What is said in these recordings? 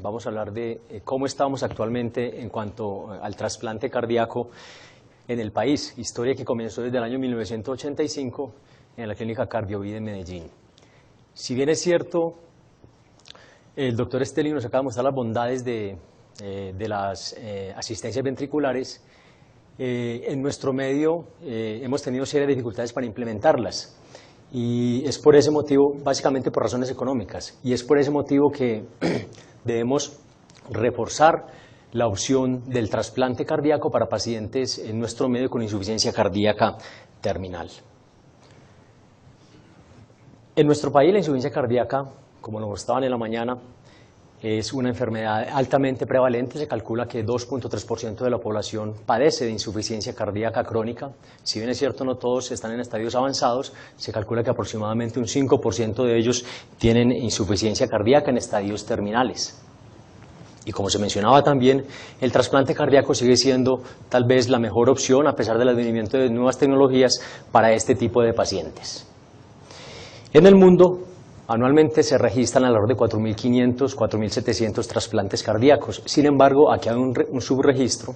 Vamos a hablar de cómo estamos actualmente en cuanto al trasplante cardíaco en el país, historia que comenzó desde el año 1985 en la Clínica Cardiovida en Medellín. Si bien es cierto, el doctor Stelli nos acaba de mostrar las bondades de las asistencias ventriculares, en nuestro medio hemos tenido serias dificultades para implementarlas. Y es por ese motivo, básicamente por razones económicas, y es por ese motivo que debemos reforzar la opción del trasplante cardíaco para pacientes en nuestro medio con insuficiencia cardíaca terminal. En nuestro país la insuficiencia cardíaca, como nos mostraban en la mañana, es una enfermedad altamente prevalente. Se calcula que 2.3% de la población padece de insuficiencia cardíaca crónica. Si bien es cierto, no todos están en estadios avanzados, se calcula que aproximadamente un 5% de ellos tienen insuficiencia cardíaca en estadios terminales. Y como se mencionaba también, el trasplante cardíaco sigue siendo tal vez la mejor opción, a pesar del advenimiento de nuevas tecnologías, para este tipo de pacientes. En el mundo, anualmente se registran alrededor de 4.500, 4.700 trasplantes cardíacos. Sin embargo, aquí hay un subregistro,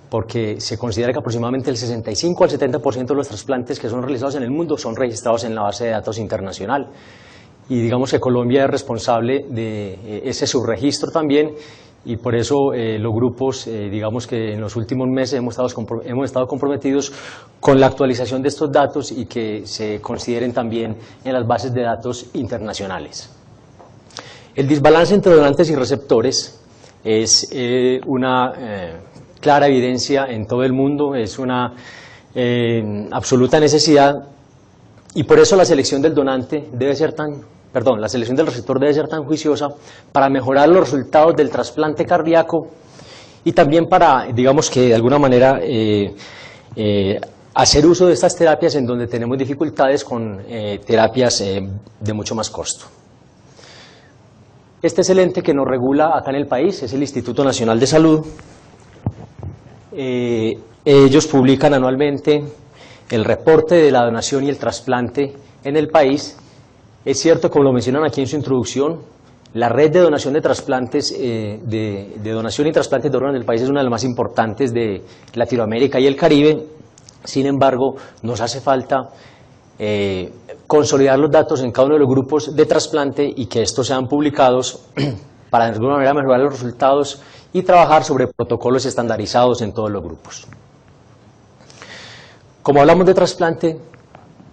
porque se considera que aproximadamente el 65 al 70% de los trasplantes que son realizados en el mundo son registrados en la base de datos internacional. Y digamos que Colombia es responsable de ese subregistro también, y por eso los grupos, digamos que en los últimos meses hemos estado comprometidos con la actualización de estos datos y que se consideren también en las bases de datos internacionales. El desbalance entre donantes y receptores es una clara evidencia en todo el mundo, es una absoluta necesidad, y por eso la selección del donante debe ser la selección del receptor debe ser tan juiciosa para mejorar los resultados del trasplante cardíaco y también para, digamos que de alguna manera, hacer uso de estas terapias en donde tenemos dificultades con terapias de mucho más costo. Este es el ente que nos regula acá en el país, es el Instituto Nacional de Salud. Ellos publican anualmente el reporte de la donación y el trasplante en el país. Es cierto, como lo mencionan aquí en su introducción, la red de donación de trasplantes, de donación y trasplantes de órganos del país es una de las más importantes de Latinoamérica y el Caribe. Sin embargo, nos hace falta consolidar los datos en cada uno de los grupos de trasplante y que estos sean publicados para de alguna manera mejorar los resultados y trabajar sobre protocolos estandarizados en todos los grupos. Como hablamos de trasplante,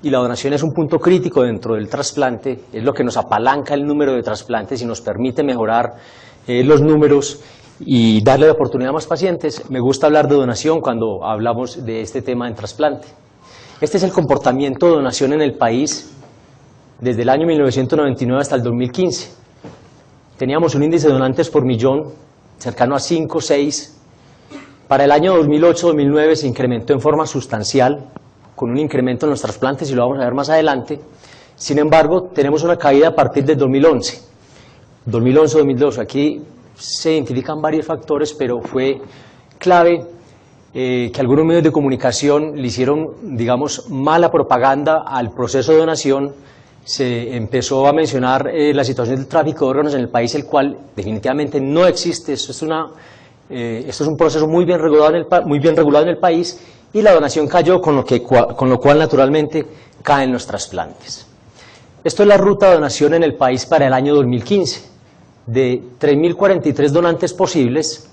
y la donación es un punto crítico dentro del trasplante, es lo que nos apalanca el número de trasplantes y nos permite mejorar los números y darle la oportunidad a más pacientes. Me gusta hablar de donación cuando hablamos de este tema en trasplante. Este es el comportamiento de donación en el país desde el año 1999 hasta el 2015. Teníamos un índice de donantes por millón cercano a 5 o 6. Para el año 2008-2009 se incrementó en forma sustancial, con un incremento en los trasplantes, y lo vamos a ver más adelante. Sin embargo, tenemos una caída a partir del 2011. 2011-2012, aquí se identifican varios factores, pero fue clave que algunos medios de comunicación le hicieron, digamos, mala propaganda al proceso de donación. Se empezó a mencionar la situación del tráfico de órganos en el país, el cual definitivamente no existe. Esto es un proceso muy bien regulado en el país, y la donación cayó, con lo cual naturalmente caen los trasplantes. Esto es la ruta de donación en el país para el año 2015. De 3.043 donantes posibles,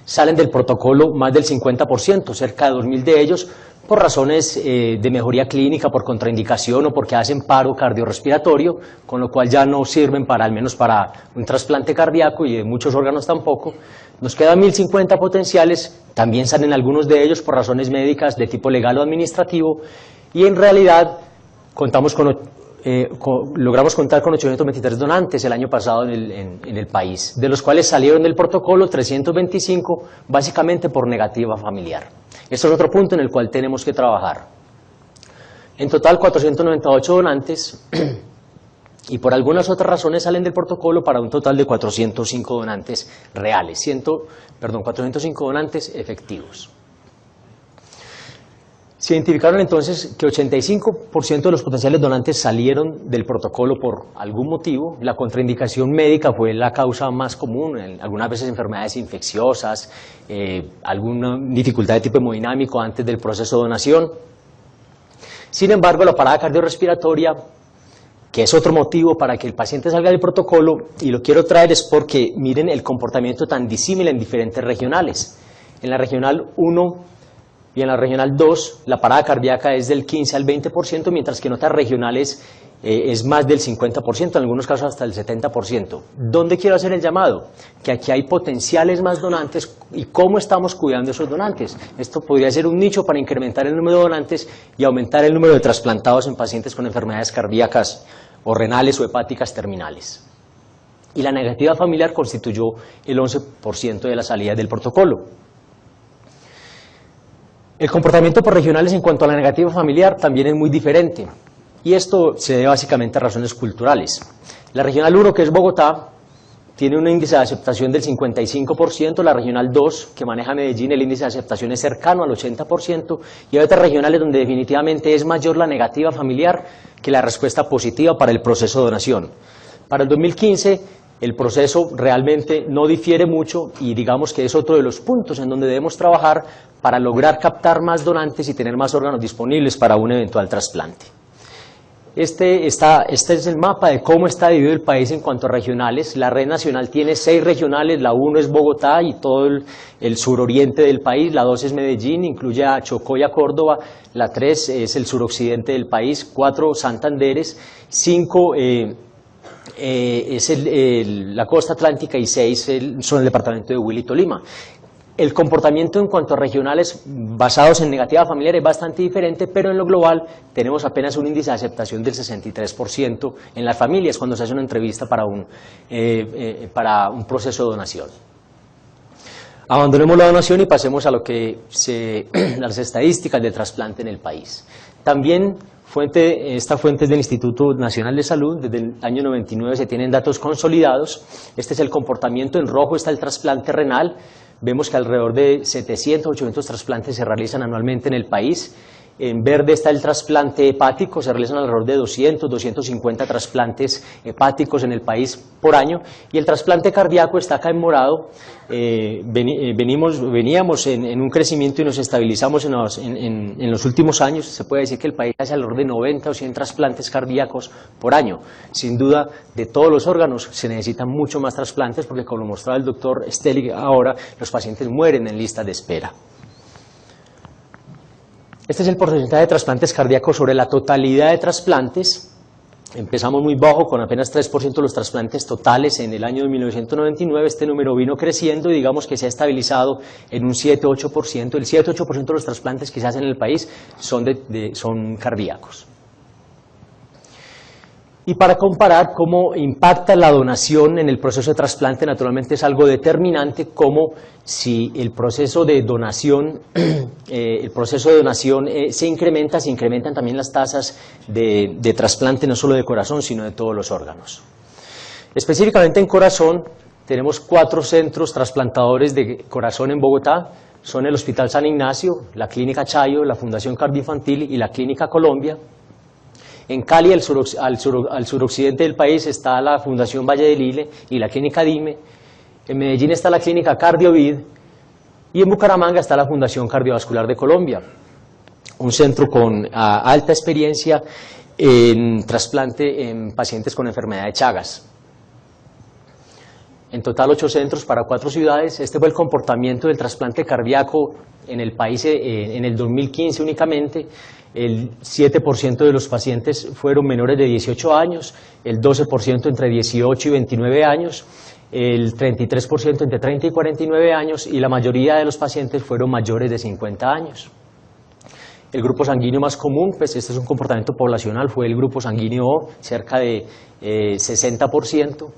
salen del protocolo más del 50%, cerca de 2.000 de ellos, por razones de mejoría clínica, por contraindicación o porque hacen paro cardiorrespiratorio, con lo cual ya no sirven al menos para un trasplante cardíaco, y de muchos órganos tampoco. Nos quedan 1.050 potenciales, también salen algunos de ellos por razones médicas de tipo legal o administrativo, y en realidad logramos contar con 823 donantes el año pasado en el país, de los cuales salieron del protocolo 325, básicamente por negativa familiar. Esto es otro punto en el cual tenemos que trabajar. En total, 498 donantes, y por algunas otras razones salen del protocolo para un total de 405 donantes reales, 405 donantes efectivos. Se identificaron entonces que 85% de los potenciales donantes salieron del protocolo por algún motivo. La contraindicación médica fue la causa más común, algunas veces enfermedades infecciosas, alguna dificultad de tipo hemodinámico antes del proceso de donación. Sin embargo, la parada cardiorrespiratoria, que es otro motivo para que el paciente salga del protocolo, y lo quiero traer es porque miren el comportamiento tan disímil en diferentes regionales. En la regional 1 y en la regional 2, la parada cardíaca es del 15 al 20%, mientras que en otras regionales es más del 50%, en algunos casos hasta el 70%. ¿Dónde quiero hacer el llamado? Que aquí hay potenciales más donantes y cómo estamos cuidando esos donantes. Esto podría ser un nicho para incrementar el número de donantes y aumentar el número de trasplantados en pacientes con enfermedades cardíacas o renales o hepáticas terminales. Y la negativa familiar constituyó el 11% de la salida del protocolo. El comportamiento por regionales en cuanto a la negativa familiar también es muy diferente, y esto se debe básicamente a razones culturales. La regional 1, que es Bogotá, tiene un índice de aceptación del 55%, la regional 2, que maneja Medellín, el índice de aceptación es cercano al 80%, y hay otras regionales donde definitivamente es mayor la negativa familiar que la respuesta positiva para el proceso de donación. Para el 2015, el proceso realmente no difiere mucho y digamos que es otro de los puntos en donde debemos trabajar para lograr captar más donantes y tener más órganos disponibles para un eventual trasplante. Este es el mapa de cómo está dividido el país en cuanto a regionales. La red nacional tiene 6 regionales, la 1 es Bogotá y todo el suroriente del país, la 2 es Medellín, incluye a Chocó y a Córdoba, la 3 es el suroccidente del país, 4 Santanderes, 5 es la costa atlántica y 6 son el departamento de Huila y Tolima. El comportamiento en cuanto a regionales basados en negativa familiar es bastante diferente, pero en lo global tenemos apenas un índice de aceptación del 63% en las familias cuando se hace una entrevista para un proceso de donación. Abandonemos la donación y pasemos a las estadísticas de trasplante en el país. También esta fuente es del Instituto Nacional de Salud, desde el año 99 se tienen datos consolidados. Este es el comportamiento, en rojo está el trasplante renal, vemos que alrededor de 700, 800 trasplantes se realizan anualmente en el país. En verde está el trasplante hepático, se realizan alrededor de 200, 250 trasplantes hepáticos en el país por año, y el trasplante cardíaco está acá en morado. Veníamos en un crecimiento y nos estabilizamos en los últimos años. Se puede decir que el país hace alrededor de 90 o 100 trasplantes cardíacos por año. Sin duda, de todos los órganos se necesitan mucho más trasplantes porque, como lo mostraba el doctor Stellig ahora, los pacientes mueren en listas de espera. Este es el porcentaje de trasplantes cardíacos sobre la totalidad de trasplantes. Empezamos muy bajo, con apenas 3% de los trasplantes totales en el año de 1999. Este número vino creciendo y digamos que se ha estabilizado en un 7-8%. El 7-8% de los trasplantes que se hacen en el país son cardíacos. Y para comparar cómo impacta la donación en el proceso de trasplante, naturalmente es algo determinante, como si el proceso de donación, se incrementan también las tasas de trasplante, no solo de corazón, sino de todos los órganos. Específicamente en corazón, tenemos 4 centros trasplantadores de corazón en Bogotá. Son el Hospital San Ignacio, la Clínica Chayo, la Fundación Cardioinfantil y la Clínica Colombia. En Cali, al suroccidente del país, está la Fundación Valle del Ile y la Clínica Dime. En Medellín está la Clínica Cardiovid y en Bucaramanga está la Fundación Cardiovascular de Colombia, un centro con alta experiencia en trasplante en pacientes con enfermedad de Chagas. En total 8 centros para 4 ciudades. Este fue el comportamiento del trasplante cardíaco en el país en el 2015 únicamente. El 7% de los pacientes fueron menores de 18 años, el 12% entre 18 y 29 años, el 33% entre 30 y 49 años y la mayoría de los pacientes fueron mayores de 50 años. El grupo sanguíneo más común, pues este es un comportamiento poblacional, fue el grupo sanguíneo O, cerca de 60%.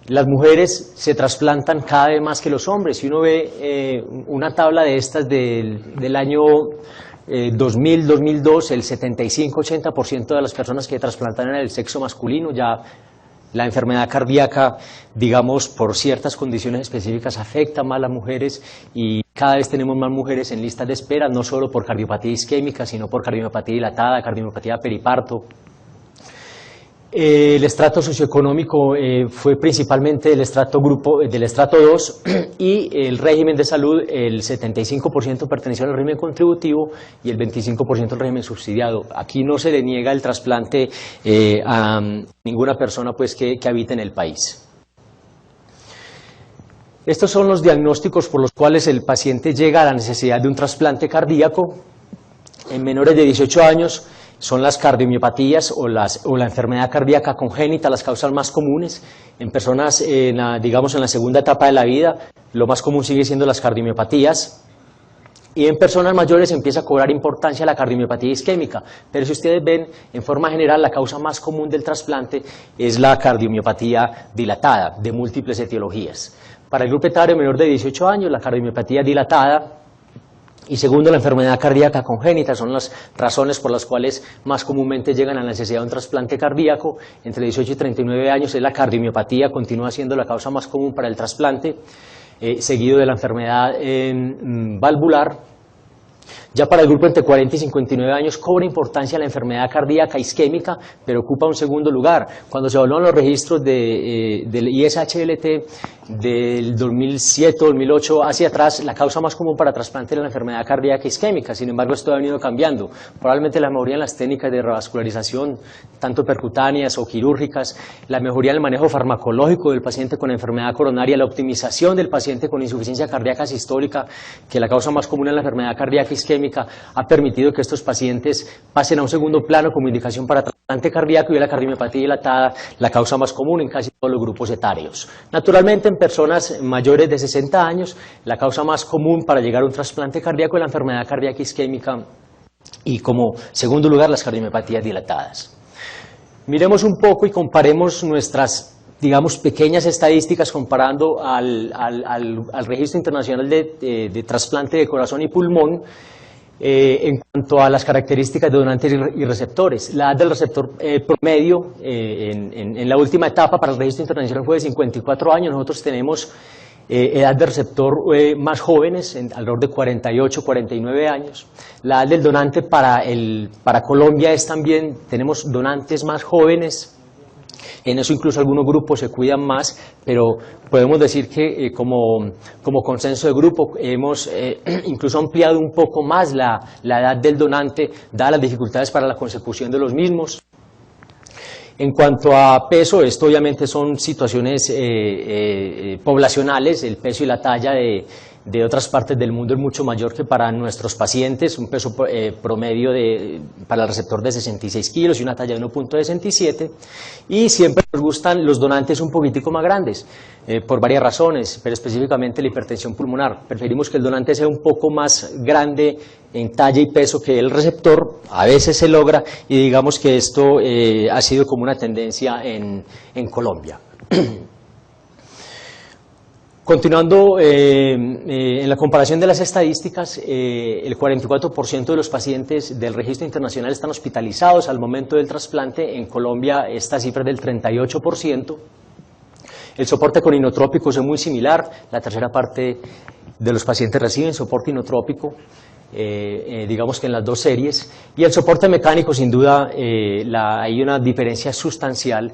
Las mujeres se trasplantan cada vez más que los hombres. Si uno ve una tabla de estas del año 2000-2002, el 75-80% de las personas que trasplantan eran del sexo masculino. Ya la enfermedad cardíaca, digamos, por ciertas condiciones específicas afecta más a las mujeres y Cada vez tenemos más mujeres en listas de espera, no solo por cardiopatía isquémica, sino por cardiopatía dilatada, cardiopatía periparto. El estrato socioeconómico fue principalmente del estrato 2 y el régimen de salud, el 75% perteneció al régimen contributivo y el 25% al régimen subsidiado. Aquí no se le niega el trasplante a ninguna persona pues, que habite en el país. Estos son los diagnósticos por los cuales el paciente llega a la necesidad de un trasplante cardíaco. En menores de 18 años son las cardiomiopatías o la enfermedad cardíaca congénita las causas más comunes. En personas, digamos, en la segunda etapa de la vida, lo más común sigue siendo las cardiomiopatías. Y en personas mayores empieza a cobrar importancia la cardiomiopatia isquémica. Pero si ustedes ven, en forma general, la causa más común del trasplante es la cardiomiopatia dilatada, de múltiples etiologías. Para el grupo etario menor de 18 años, la cardiomiopatia dilatada y segundo, la enfermedad cardíaca congénita son las razones por las cuales más comúnmente llegan a la necesidad de un trasplante cardíaco. Entre 18 y 39 años es la cardiomiopatía, continúa siendo la causa más común para el trasplante, seguido de la enfermedad valvular. Ya para el grupo entre 40 y 59 años cobra importancia la enfermedad cardíaca isquémica, pero ocupa un segundo lugar. Cuando se evalúan los registros del ISHLT del 2007-2008 hacia atrás, la causa más común para trasplante era la enfermedad cardíaca isquémica. Sin embargo, esto ha venido cambiando. Probablemente la mejoría en las técnicas de revascularización, tanto percutáneas o quirúrgicas, la mejoría en el manejo farmacológico del paciente con enfermedad coronaria, la optimización del paciente con insuficiencia cardíaca sistólica, que la causa más común es la enfermedad cardíaca isquémica, ha permitido que estos pacientes pasen a un segundo plano como indicación para trasplante cardíaco y la cardiomiopatia dilatada la causa más común en casi todos los grupos etarios. Naturalmente, en personas mayores de 60 años, la causa más común para llegar a un trasplante cardíaco es la enfermedad cardíaca isquémica y como segundo lugar las cardiomiopatías dilatadas. Miremos un poco y comparemos nuestras, digamos, pequeñas estadísticas comparando al Registro Internacional de Trasplante de Corazón y Pulmón. En cuanto a las características de donantes y receptores, la edad del receptor promedio en la última etapa para el registro internacional fue de 54 años, nosotros tenemos edad de receptor más jóvenes, alrededor de 48, 49 años. La edad del donante para Colombia es también, tenemos donantes más jóvenes. En eso incluso algunos grupos se cuidan más, pero podemos decir que como consenso de grupo hemos incluso ampliado un poco más la edad del donante, dadas las dificultades para la consecución de los mismos. En cuanto a peso, esto obviamente son situaciones poblacionales, el peso y la talla de otras partes del mundo es mucho mayor que para nuestros pacientes, un peso promedio para el receptor de 66 kilos y una talla de 1.67, y siempre nos gustan los donantes un poquitico más grandes, por varias razones, pero específicamente la hipertensión pulmonar. Preferimos que el donante sea un poco más grande en talla y peso que el receptor, a veces se logra, y digamos que esto ha sido como una tendencia en Colombia. Continuando en la comparación de las estadísticas, el 44% de los pacientes del registro internacional están hospitalizados al momento del trasplante. En Colombia esta cifra es del 38%. El soporte con inotrópicos es muy similar, la tercera parte de los pacientes reciben soporte inotrópico, digamos que en las dos series, y el soporte mecánico sin duda hay una diferencia sustancial.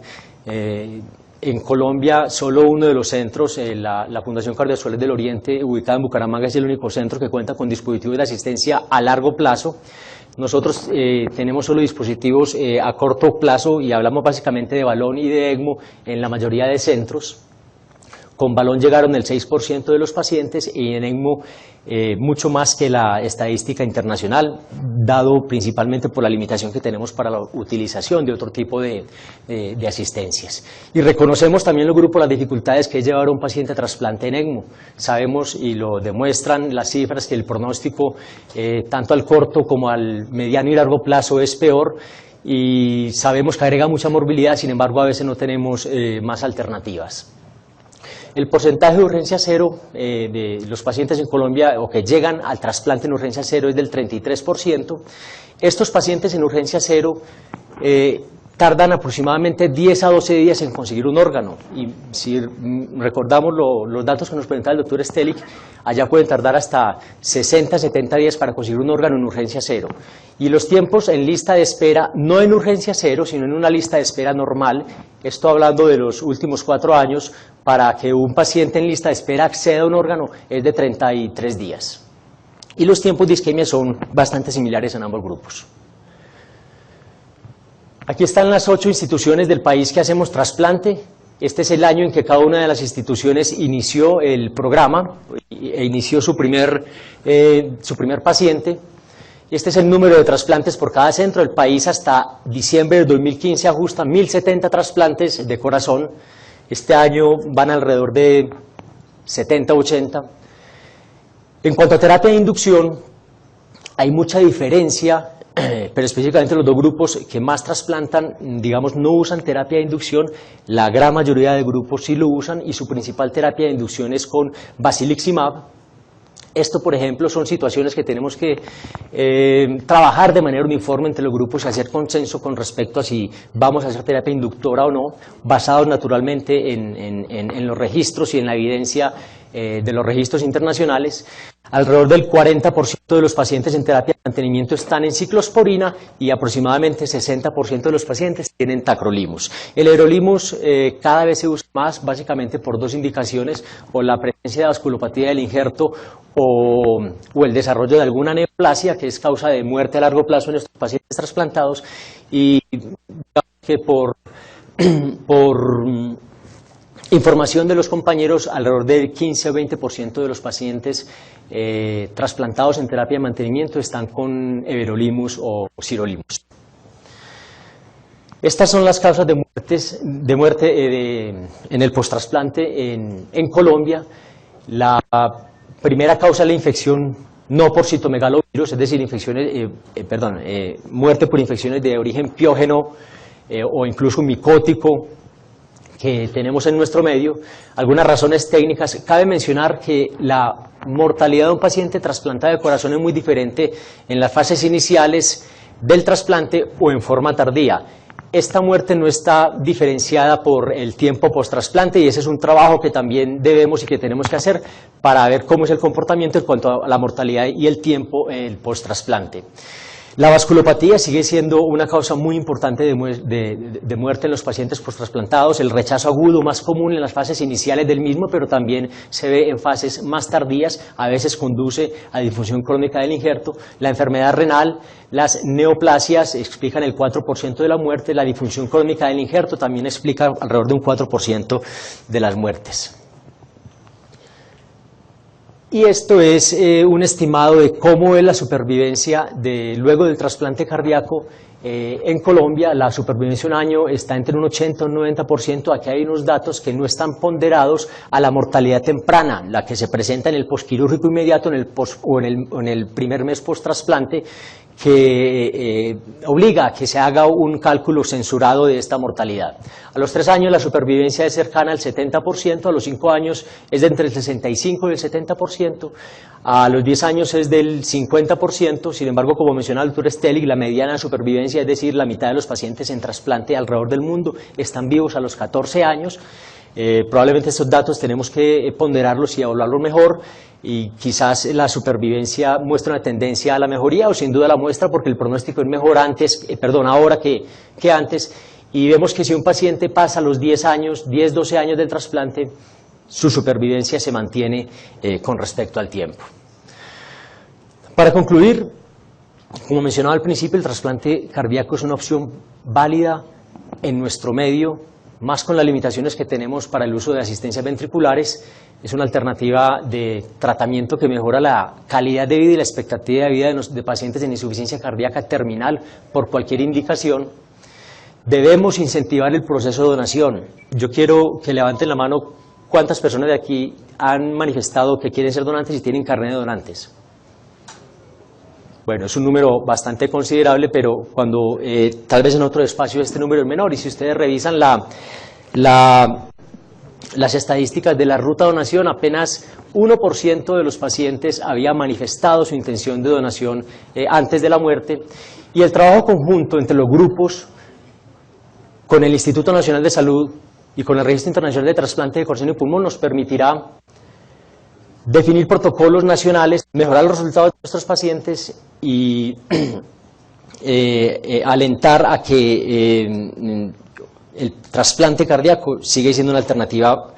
En Colombia, solo uno de los centros, la Fundación Cardiovascular del Oriente, ubicada en Bucaramanga, es el único centro que cuenta con dispositivos de asistencia a largo plazo. Nosotros tenemos solo dispositivos a corto plazo y hablamos básicamente de balón y de ECMO en la mayoría de centros. Con balón llegaron el 6% de los pacientes y en ECMO mucho más que la estadística internacional, dado principalmente por la limitación que tenemos para la utilización de otro tipo de asistencias. Y reconocemos también los grupos las dificultades que es llevar a un paciente a trasplante en ECMO. Sabemos y lo demuestran las cifras que el pronóstico tanto al corto como al mediano y largo plazo es peor, y sabemos que agrega mucha morbilidad, sin embargo a veces no tenemos más alternativas. El porcentaje de urgencia cero de los pacientes en Colombia o que llegan al trasplante en urgencia cero es del 33%. Estos pacientes en urgencia cero tardan aproximadamente 10 a 12 días en conseguir un órgano. Y si recordamos los datos que nos presentaba el doctor Stelic, allá pueden tardar hasta 60, 70 días para conseguir un órgano en urgencia cero. Y los tiempos en lista de espera, no en urgencia cero, sino en una lista de espera normal, esto hablando de los últimos 4 años, para que un paciente en lista de espera acceda a un órgano, es de 33 días. Y los tiempos de isquemia son bastante similares en ambos grupos. Aquí están las 8 instituciones del país que hacemos trasplante. Este es el año en que cada una de las instituciones inició el programa e inició su primer paciente. Este es el número de trasplantes por cada centro. El país hasta diciembre de 2015 ajusta 1.070 trasplantes de corazón. Este año van alrededor de 70, 80. En cuanto a terapia de inducción, hay mucha diferencia. Pero específicamente los dos grupos que más trasplantan, digamos, no usan terapia de inducción. La gran mayoría de grupos sí lo usan y su principal terapia de inducción es con basiliximab. Esto, por ejemplo, son situaciones que tenemos que trabajar de manera uniforme entre los grupos y hacer consenso con respecto a si vamos a hacer terapia inductora o no, basados naturalmente en los registros y en la evidencia de los registros internacionales. Alrededor del 40% de los pacientes en terapia de mantenimiento están en ciclosporina y aproximadamente 60% de los pacientes tienen tacrolimus. El everolimus cada vez se usa más, básicamente por dos indicaciones: o la presencia de vasculopatía del injerto o el desarrollo de alguna neoplasia, que es causa de muerte a largo plazo en estos pacientes trasplantados, y que por información de los compañeros, alrededor del 15 o 20% de los pacientes trasplantados en terapia de mantenimiento están con everolimus o sirolimus. Estas son las causas de muerte en el posttrasplante en Colombia. La primera causa es la infección no por citomegalovirus, es decir, muerte por infecciones de origen piógeno o incluso micótico, que tenemos en nuestro medio. Algunas razones técnicas. Cabe mencionar que la mortalidad de un paciente trasplantado de corazón es muy diferente en las fases iniciales del trasplante o en forma tardía. Esta muerte no está diferenciada por el tiempo post-trasplante y ese es un trabajo que también debemos y que tenemos que hacer para ver cómo es el comportamiento en cuanto a la mortalidad y el tiempo post-trasplante. La vasculopatía sigue siendo una causa muy importante de muerte en los pacientes post-trasplantados. El rechazo agudo más común en las fases iniciales del mismo, pero también se ve en fases más tardías, a veces conduce a disfunción crónica del injerto. La enfermedad renal, las neoplasias explican el 4% de la muerte, la disfunción crónica del injerto también explica alrededor de un 4% de las muertes. Y esto es un estimado de cómo es la supervivencia luego del trasplante cardíaco en Colombia. La supervivencia un año está entre un 80 y un 90%. Aquí hay unos datos que no están ponderados a la mortalidad temprana, la que se presenta en el posquirúrgico inmediato o en el primer mes post-trasplante, que obliga a que se haga un cálculo censurado de esta mortalidad. A los 3 años la supervivencia es cercana al 70%, a los 5 años es de entre el 65 y el 70%, a los 10 años es del 50%, sin embargo, como mencionaba el doctor Stelic, la mediana de supervivencia, es decir, la mitad de los pacientes en trasplante alrededor del mundo están vivos a los 14 años. Probablemente estos datos tenemos que ponderarlos y evaluarlos mejor, y quizás la supervivencia muestra una tendencia a la mejoría, o sin duda la muestra, porque el pronóstico es mejor ahora que antes, y vemos que si un paciente pasa los 10, 12 años del trasplante, su supervivencia se mantiene con respecto al tiempo. Para concluir, como mencionaba al principio, el trasplante cardíaco es una opción válida en nuestro medio, más con las limitaciones que tenemos para el uso de asistencias ventriculares. Es una alternativa de tratamiento que mejora la calidad de vida y la expectativa de vida de pacientes en insuficiencia cardíaca terminal por cualquier indicación. Debemos incentivar el proceso de donación. Yo quiero que levanten la mano cuántas personas de aquí han manifestado que quieren ser donantes y tienen carnet de donantes. Bueno, es un número bastante considerable, pero cuando tal vez en otro espacio este número es menor, y si ustedes revisan las estadísticas de la ruta de donación, apenas 1% de los pacientes había manifestado su intención de donación antes de la muerte, y el trabajo conjunto entre los grupos con el Instituto Nacional de Salud y con el Registro Internacional de Trasplante de Corazón y Pulmón nos permitirá definir protocolos nacionales, mejorar los resultados de nuestros pacientes y alentar a que el trasplante cardíaco sigue siendo una alternativa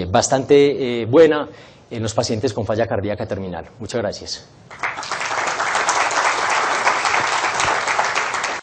bastante buena en los pacientes con falla cardíaca terminal. Muchas gracias.